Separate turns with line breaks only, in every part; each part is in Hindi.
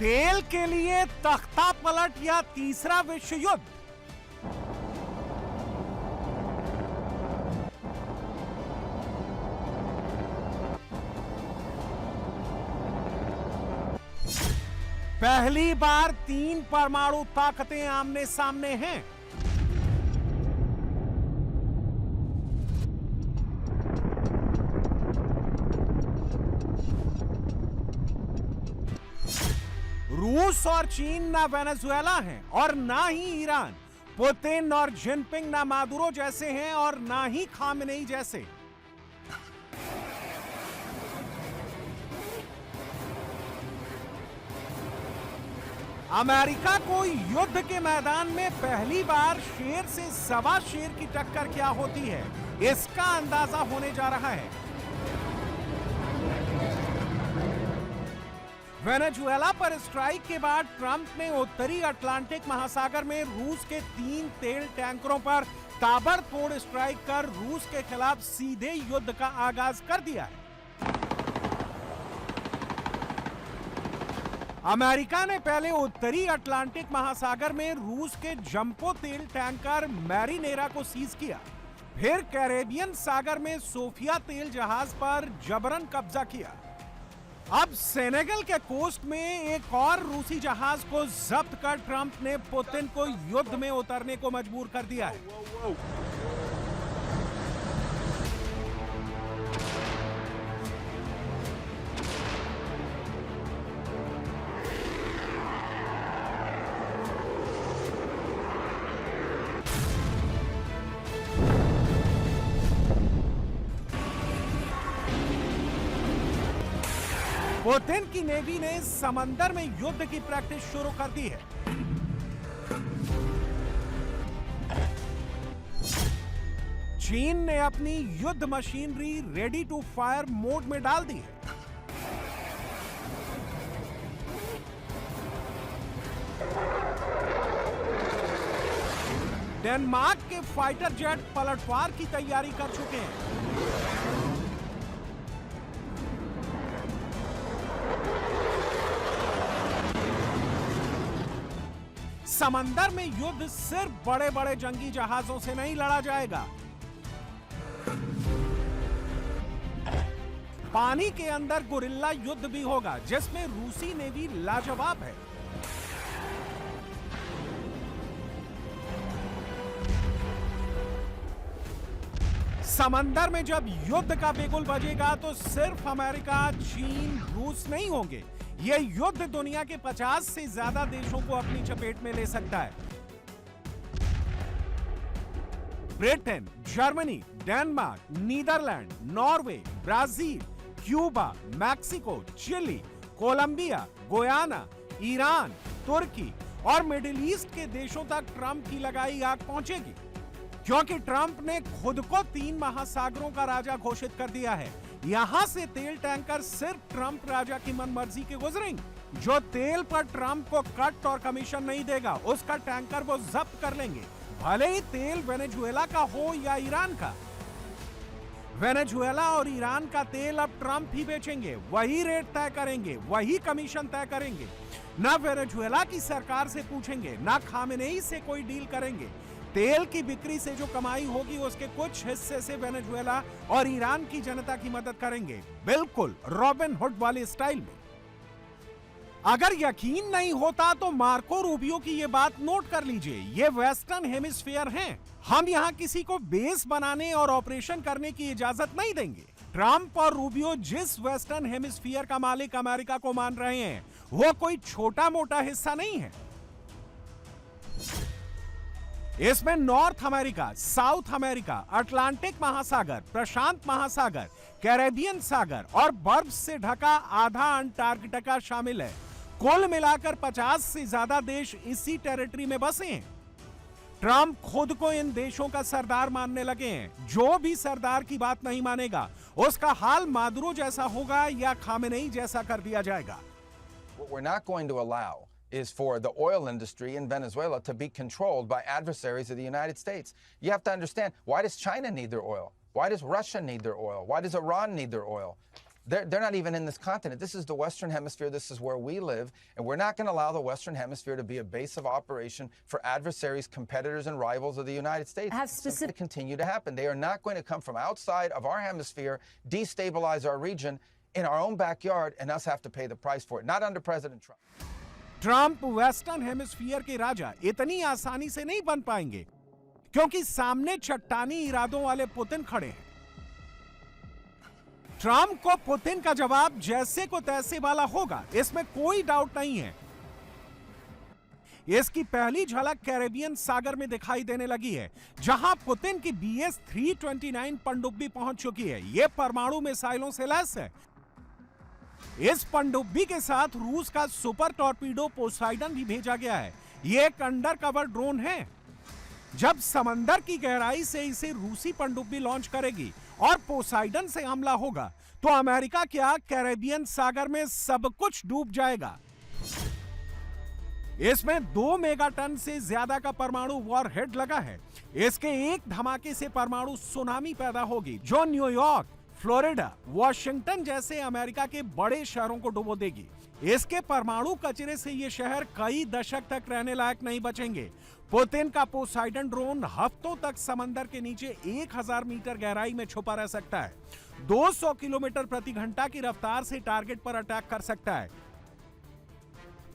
तेल के लिए तख्ता पलट या तीसरा विश्व युद्ध। पहली बार 3 परमाणु ताकतें आमने सामने हैं। रूस और चीन ना वेनेजुएला हैं और ना ही ईरान। पुतिन और जिनपिंग ना मादुरो जैसे हैं और ना ही खामेनेई जैसे। अमेरिका को युद्ध के मैदान में पहली बार शेर से सवा शेर की टक्कर क्या होती है, इसका अंदाजा होने जा रहा है। वेनेजुएला पर स्ट्राइक के बाद ट्रंप ने उत्तरी अटलांटिक महासागर में रूस के 3 तेल टैंकरों पर ताबड़तोड़ स्ट्राइक कर रूस के खिलाफ सीधे युद्ध का आगाज कर दिया है। अमेरिका ने पहले उत्तरी अटलांटिक महासागर में रूस के जंबो तेल टैंकर मैरिनेरा को सीज किया, फिर कैरेबियन सागर में सोफिया तेल जहाज पर जबरन कब्जा किया। अब सेनेगल के कोस्ट में एक और रूसी जहाज को जब्त कर ट्रंप ने पुतिन को युद्ध में उतरने को मजबूर कर दिया है। पुतिन की नेवी ने समंदर में युद्ध की प्रैक्टिस शुरू कर दी है। चीन ने अपनी युद्ध machinery ready to fire mode में डाल दी है। डेनमार्क के फाइटर जेट पलटवार की तैयारी कर चुके हैं। समंदर में युद्ध सिर्फ बड़े बड़े जंगी जहाजों से नहीं लड़ा जाएगा। पानी के अंदर गुरिल्ला युद्ध भी होगा, जिसमें रूसी नेवी लाजवाब है। समंदर में जब युद्ध का बिगुल बजेगा तो सिर्फ अमेरिका, चीन, रूस नहीं होंगे। यह युद्ध दुनिया के 50 से ज्यादा देशों को अपनी चपेट में ले सकता है। Britain, Germany, Denmark, Netherland, Norway, Brazil, Cuba, Mexico, Chile, Colombia, Guyana, Iran, तुर्की और मिडिल ईस्ट के देशों तक ट्रंप की लगाई आग पहुंचेगी, क्योंकि ट्रंप ने खुद को 3 महासागरों का राजा घोषित कर दिया है। यहां से तेल टैंकर सिर्फ ट्रंप राजा की मनमर्जी के गुजरेंगे। जो तेल पर ट्रंप को कट और कमीशन नहीं देगा, उसका टैंकर वो जब्त कर लेंगे, भले ही तेल वेनेजुएला का हो या ईरान का। वेनेजुएला और ईरान का तेल अब ट्रंप ही बेचेंगे, वही रेट तय करेंगे, वही कमीशन तय करेंगे। ना वेनेजुएला की सरकार से पूछेंगे, ना खामेनेई से कोई डील करेंगे। तेल की बिक्री से जो कमाई होगी उसके कुछ हिस्से से वेनेजुएला और ईरान की जनता की मदद करेंगे, बिल्कुल रॉबिन हुड वाले स्टाइल में। अगर यकीन नहीं होता तो मार्को रूबियो की ये बात नोट कर लीजिए। ये वेस्टर्न हेमिस्फीयर हैं। हम यहाँ किसी को बेस बनाने और ऑपरेशन करने की इजाजत नहीं देंगे। ट्रंप और रूबियो जिस वेस्टर्न हेमिस्फीयर का मालिक अमेरिका को मान रहे हैं, वो कोई छोटा मोटा हिस्सा नहीं है। इसमें north America, south America, Atlantic महासागर, प्रशांत महासागर, कैरेबियन सागर और बर्फ से ढका आधा अंटार्कटिका शामिल है। कुल मिलाकर 50 से ज्यादा देश इसी टेरिटरी में बसे हैं। ट्रंप खुद को इन देशों का सरदार मानने लगे हैं। जो भी सरदार की बात नहीं मानेगा, उसका हाल मादुरो जैसा होगा या खामेनेई जैसा कर दिया जाएगा।
What we're not going to allow is for the oil industry in Venezuela to be controlled by adversaries of the United States. You have to understand, why does China need their oil? Why does Russia need their oil? Why does Iran need their oil? They're not even in this continent. This is the Western Hemisphere. This is where we live. And we're not going to allow the Western Hemisphere to be a base of operation for adversaries, competitors, and rivals of the United States. It's going to continue to happen. They are not going to come from outside of our hemisphere, destabilize our region in our own backyard, and us have to pay the price for it. Not under President Trump.
Trump western hemisphere के राजा इतनी आसानी से नहीं बन पाएंगे, क्योंकि सामने चट्टानी इरादों वाले पुतिन खड़े हैं। ट्रंप को पुतिन का जवाब जैसे को तैसे वाला होगा, इसमें कोई डाउट नहीं है। इसकी पहली झलक कैरेबियन सागर में दिखाई देने लगी है, जहां पुतिन की BS-329 पनडुब्बी पहुंच चुकी है। यह परमाणु मिसाइलों से लैस है। इस पनडुब्बी के साथ रूस का सुपर टॉर्पीडो पोसाइडन भी भेजा गया है। यह एक अंडर कवर ड्रोन है। जब समंदर की गहराई से इसे रूसी पनडुब्बी लॉन्च करेगी और पोसाइडन से हमला होगा, तो अमेरिका क्या, कैरेबियन सागर में सब कुछ डूब जाएगा। इसमें 2 मेगाटन से ज्यादा का परमाणु वॉरहेड लगा है। इसके एक धमाके से परमाणु सुनामी पैदा होगी, जो न्यूयॉर्क, फ्लोरिडा, वॉशिंगटन जैसे अमेरिका के बड़े शहरों को डुबो देगी। इसके परमाणु कचरे से ये शहर कई दशक तक रहने लायक नहीं बचेंगे। पुतिन का पोसाइडन ड्रोन हफ्तों तक समंदर के नीचे 1000 मीटर गहराई में छुपा रह सकता है। 200 किलोमीटर प्रति घंटा की रफ्तार से टारगेट पर अटैक कर सकता है।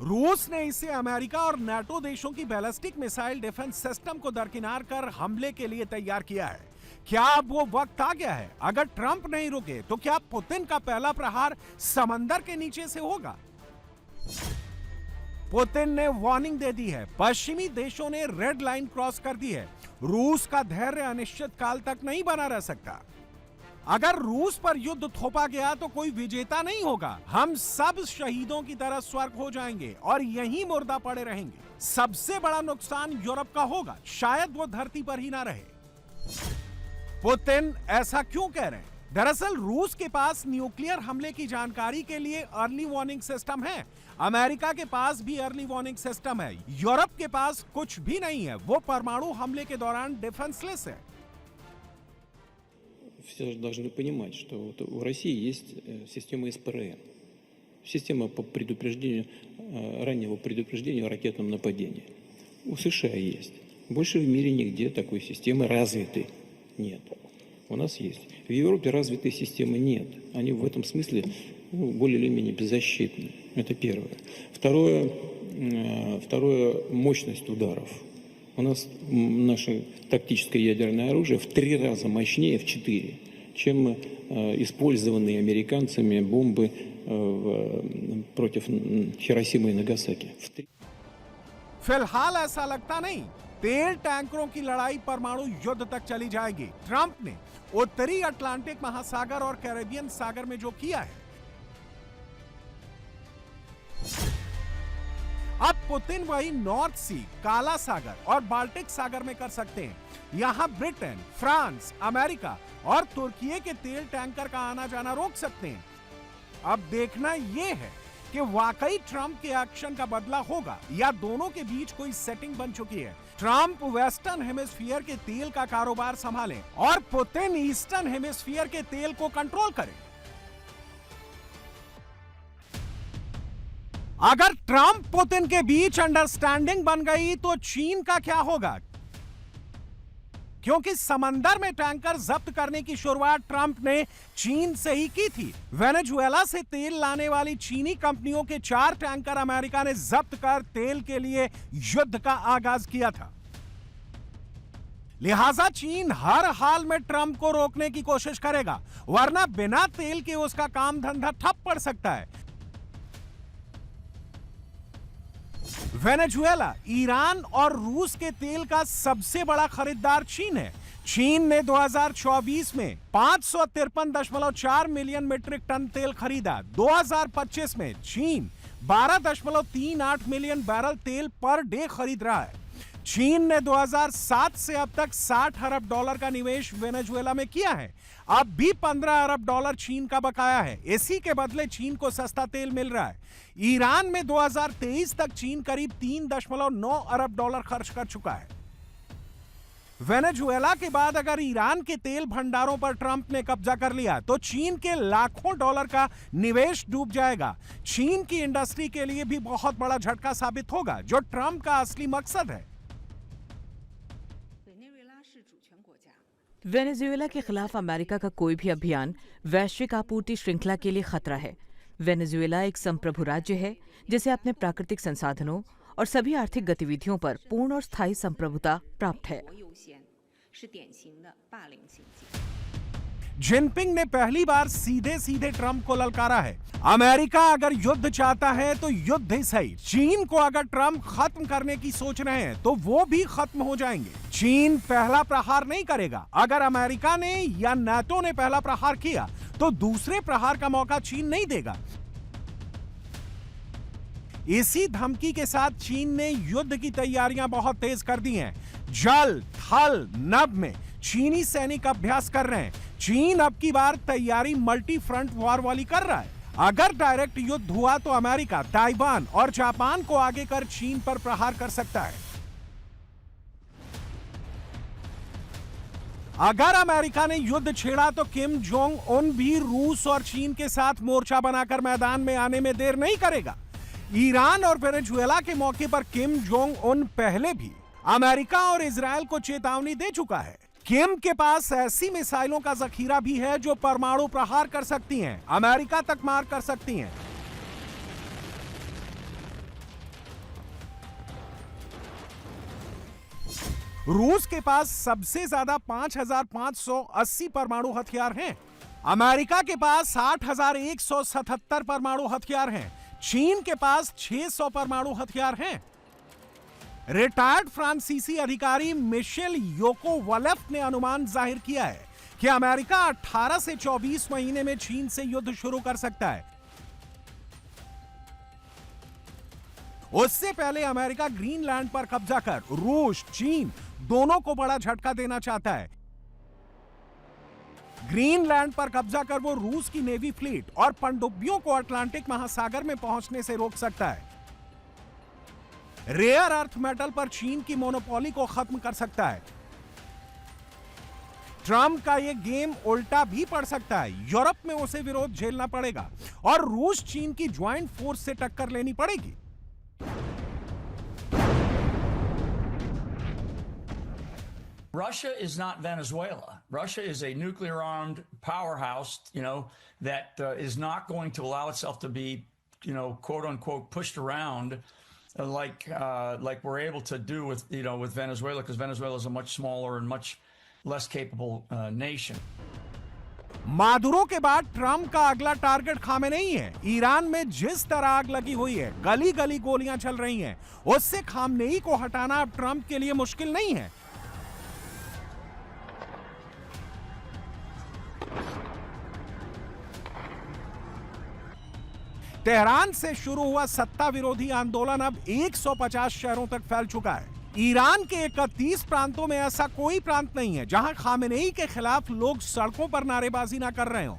रूस ने इसे अमेरिका और नाटो देशों की बैलिस्टिक मिसाइल डिफेंस सिस्टम को दरकिनार कर हमले के लिए तैयार किया है। क्या अब वो वक्त आ गया है? अगर ट्रंप नहीं रुके तो क्या पुतिन का पहला प्रहार समंदर के नीचे से होगा? पुतिन ने वार्निंग दे दी है। पश्चिमी देशों ने रेड लाइन क्रॉस कर दी है। रूस का धैर्य अनिश्चित काल तक नहीं बना रह सकता। अगर रूस पर युद्ध थोपा गया तो कोई विजेता नहीं होगा। हम सब शहीदों की तरह स्वर्ग हो जाएंगे और यहीं मुर्दा पड़े रहेंगे। सबसे बड़ा नुकसान यूरोप का होगा, शायद वो धरती पर ही ना रहे। पुतिन ऐसा क्यों कह रहे हैं? दरअसल रूस के पास न्यूक्लियर हमले की जानकारी के लिए अर्ली वार्निंग सिस्टम है। अमेरिका के पास भी अर्ली वार्निंग सिस्टम है। यूरोप के पास कुछ भी नहीं है। वो परमाणु हमले के दौरान डिफेंसलेस है।
Все должны понимать, что вот у России есть система СПРН, система по предупреждению, раннего предупреждения о ракетном нападении. У США есть. Больше в мире нигде такой системы развитой нет. У нас есть. В Европе развитой системы нет. Они в этом смысле более или менее беззащитны. Это первое. Второе, мощность ударов. У нас наше тактическое ядерное оружие в 3 раза мощнее, в 4, чем использованные американцами бомбы против Хиросимы и Нагасаки.
फिलहाल ऐसा लगता नहीं। तेल टैंकरों की लड़ाई परमाणु युद्ध तक चली जाएगी। ट्रंप ने उत्तरी अटलांटिक महासागर और कैरेबियन सागर में जो किया है, अब पुतिन वही नॉर्थ सी, काला सागर और बाल्टिक सागर में कर सकते हैं। यहां ब्रिटेन, फ्रांस, अमेरिका और तुर्की के तेल टैंकर का आना जाना रोक सकते हैं। अब देखना यह है कि वाकई ट्रंप के एक्शन का बदला होगा या दोनों के बीच कोई सेटिंग बन चुकी है। ट्रंप वेस्टर्न हेमिस्फीयर के तेल का कारोबार संभालें और पुतिन ईस्टर्न हेमिस्फीयर के तेल को कंट्रोल करें। अगर ट्रंप पुतिन के बीच अंडरस्टैंडिंग बन गई तो चीन का क्या होगा? क्योंकि समंदर में टैंकर जब्त करने की शुरुआत ट्रंप ने चीन से ही की थी। वेनेजुएला से तेल लाने वाली चीनी कंपनियों के 4 टैंकर अमेरिका ने जब्त कर तेल के लिए युद्ध का आगाज किया था। लिहाजा चीन हर हाल में ट्रंप को रोकने की कोशिश करेगा, वरना बिना तेल के उसका काम धंधा ठप पड़ सकता है। वेनेजुएला, ईरान और रूस के तेल का सबसे बड़ा खरीदार चीन है। चीन ने 2024 में 553.4 मिलियन मीट्रिक टन तेल खरीदा। 2025 में चीन 12.38 मिलियन बैरल तेल पर डे खरीद रहा है। चीन ने 2007 से अब तक $60 अरब का निवेश वेनेजुएला में किया है। अब भी $15 अरब चीन का बकाया है। इसी के बदले चीन को सस्ता तेल मिल रहा है। ईरान में 2023 तक चीन करीब $3.9 अरब खर्च कर चुका है। वेनेजुएला के बाद अगर ईरान के तेल भंडारों पर ट्रंप ने कब्जा कर लिया तो चीन के लाखों डॉलर का निवेश डूब जाएगा। चीन की इंडस्ट्री के लिए भी बहुत बड़ा झटका साबित होगा, जो ट्रंप का असली मकसद है।
वेनेजुएला के खिलाफ अमेरिका का कोई भी अभियान वैश्विक आपूर्ति श्रृंखला के लिए खतरा है। वेनेजुएला एक संप्रभु राज्य है जिसे अपने प्राकृतिक संसाधनों और सभी आर्थिक गतिविधियों पर पूर्ण और स्थायी संप्रभुता प्राप्त है।
जिनपिंग ने पहली बार सीधे सीधे ट्रंप को ललकारा है। अमेरिका अगर युद्ध चाहता है तो युद्ध ही सही। चीन को अगर ट्रंप खत्म करने की सोच रहे हैं तो वो भी खत्म हो जाएंगे। चीन पहला प्रहार नहीं करेगा। अगर अमेरिका ने या नाटो ने पहला प्रहार किया तो दूसरे प्रहार का मौका चीन नहीं देगा। इसी धमकी के साथ चीन ने युद्ध की तैयारियां बहुत तेज कर दी हैं। जल, थल, नभ में चीनी सैनिक अभ्यास कर रहे हैं। चीन अब की बार तैयारी मल्टी फ्रंट वॉर वाली कर रहा है। अगर डायरेक्ट युद्ध हुआ तो अमेरिका, ताइवान और जापान को आगे कर चीन पर प्रहार कर सकता है। अगर अमेरिका ने युद्ध छेड़ा तो किम जोंग उन भी रूस और चीन के साथ मोर्चा बनाकर मैदान में आने में देर नहीं करेगा। ईरान और वेनेजुएला के मौके पर किम जोंग उन पहले भी अमेरिका और इजराइल को चेतावनी दे चुका है। किम के पास ऐसी मिसाइलों का जखीरा भी है जो परमाणु प्रहार कर सकती हैं, अमेरिका तक मार कर सकती हैं। रूस के पास सबसे ज्यादा 5,580 परमाणु हथियार हैं। अमेरिका के पास 8,177 परमाणु हथियार हैं। चीन के पास 600 परमाणु हथियार हैं। रिटायर्ड फ्रांसीसी अधिकारी मिशेल योकोवलेफ ने अनुमान जाहिर किया है कि अमेरिका 18 से 24 महीने में चीन से युद्ध शुरू कर सकता है। उससे पहले अमेरिका ग्रीनलैंड पर कब्जा कर रूस, चीन दोनों को बड़ा झटका देना चाहता है। ग्रीनलैंड पर कब्जा कर वो रूस की नेवी फ्लीट और पनडुब्बियों को अटलांटिक महासागर में पहुंचने से रोक सकता है। रेयर अर्थ मेटल पर चीन की मोनोपोली को खत्म कर सकता है। ट्रंप का यह गेम उल्टा भी पड़ सकता है। यूरोप में उसे विरोध झेलना पड़ेगा और रूस चीन की ज्वाइंट फोर्स से टक्कर लेनी पड़ेगी।
Russia is not Venezuela. Russia is a nuclear-armed powerhouse, that is not going to allow itself to be, quote-unquote, pushed around like we're able to do with Venezuela, because Venezuela is a much smaller and much less capable nation.
Maduro के बाद ट्रंप का अगला टारगेट खामेनेई है। ईरान में जिस तरह आग लगी हुई है, गली गली गोलियां चल रही हैं, उससे खामेनेई को हटाना अब ट्रंप के लिए मुश्किल नहीं है। तेहरान से शुरू हुआ सत्ता विरोधी आंदोलन अब 150 शहरों तक फैल चुका है। ईरान के 31 प्रांतों में ऐसा कोई प्रांत नहीं है जहां खामेनेई के खिलाफ लोग सड़कों पर नारेबाजी ना कर रहे हों।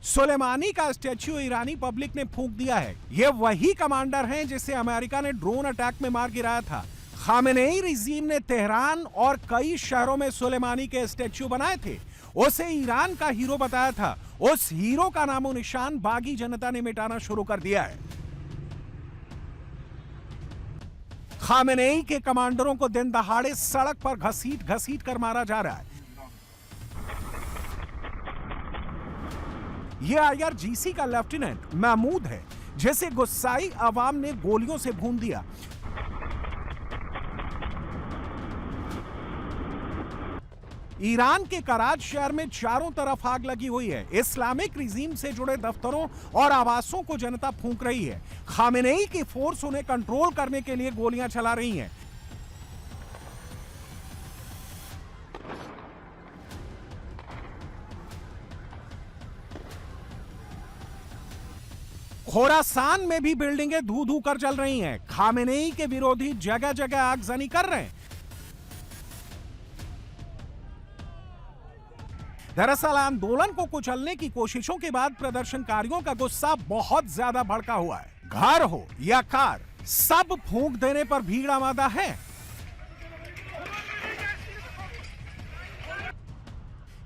सुलेमानी का स्टैच्यू ईरानी पब्लिक ने फूंक दिया है। यह वही कमांडर हैं जिसे अमेरिका ने ड्रोन अटैक में मार गिराया था। खामेनेई रिजीम ने तेहरान और कई शहरों में सुलेमानी के स्टैच्यू बनाए थे। उसे ईरान का हीरो बताया था। उस हीरो का नामो निशान बागी जनता ने मिटाना शुरू कर दिया है। खामेनेई के कमांडरों को दिन दहाड़े सड़क पर घसीट घसीट कर मारा जा रहा है। यह IRGC का लेफ्टिनेंट महमूद है, जिसे गुस्साई अवाम ने गोलियों से भून दिया। ईरान के कराच शहर में चारों तरफ आग लगी हुई है। इस्लामिक रिजीम से जुड़े दफ्तरों और आवासों को जनता फूंक रही है। खामेनेई की फोर्स उन्हें कंट्रोल करने के लिए गोलियां चला रही हैं। खोरासान में भी बिल्डिंगें धू धू कर जल रही हैं। खामेनेई के विरोधी जगह जगह आगजनी कर रहे हैं। दरअसल आंदोलन को कुचलने की कोशिशों के बाद प्रदर्शनकारियों का गुस्सा बहुत ज्यादा भड़का हुआ है। घर हो या कार, सब फूंक देने पर भीड़ आमादा है।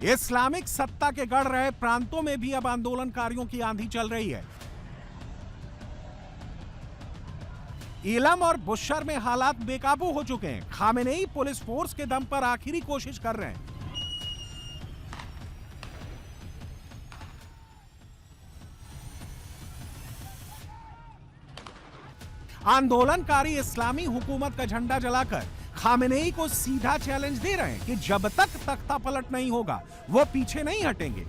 इस्लामिक सत्ता के गढ़ रहे प्रांतों में भी अब आंदोलनकारियों की आंधी चल रही है। इलम और बुशर में हालात बेकाबू हो चुके हैं। खामेनेई पुलिस फोर्स के दम पर आखिरी कोशिश कर रहे हैं। आंदोलनकारी इस्लामी हुकूमत का झंडा जलाकर खामेनेई को सीधा चैलेंज दे रहे हैं कि जब तक तख्ता पलट नहीं होगा वो पीछे नहीं हटेंगे।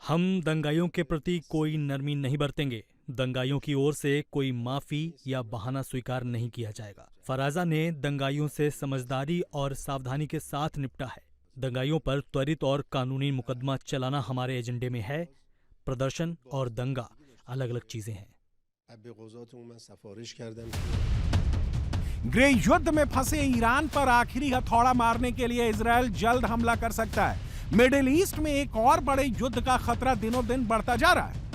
हम दंगाइयों के प्रति कोई नरमी नहीं बरतेंगे। दंगाइयों की ओर से कोई माफी या बहाना स्वीकार नहीं किया जाएगा। फराजा ने दंगाइयों से समझदारी और सावधानी के साथ निपटा है। दंगाइयों पर त्वरित और कानूनी मुकदमा चलाना हमारे एजेंडे में है। प्रदर्शन और दंगा अलग अलग चीजें हैं।
गृह युद्ध में फंसे ईरान पर आखिरी हथौड़ा मारने के लिए इजरायल जल्द हमला कर सकता है। मिडिल ईस्ट में एक और बड़े युद्ध का खतरा दिनों दिन बढ़ता जा रहा है।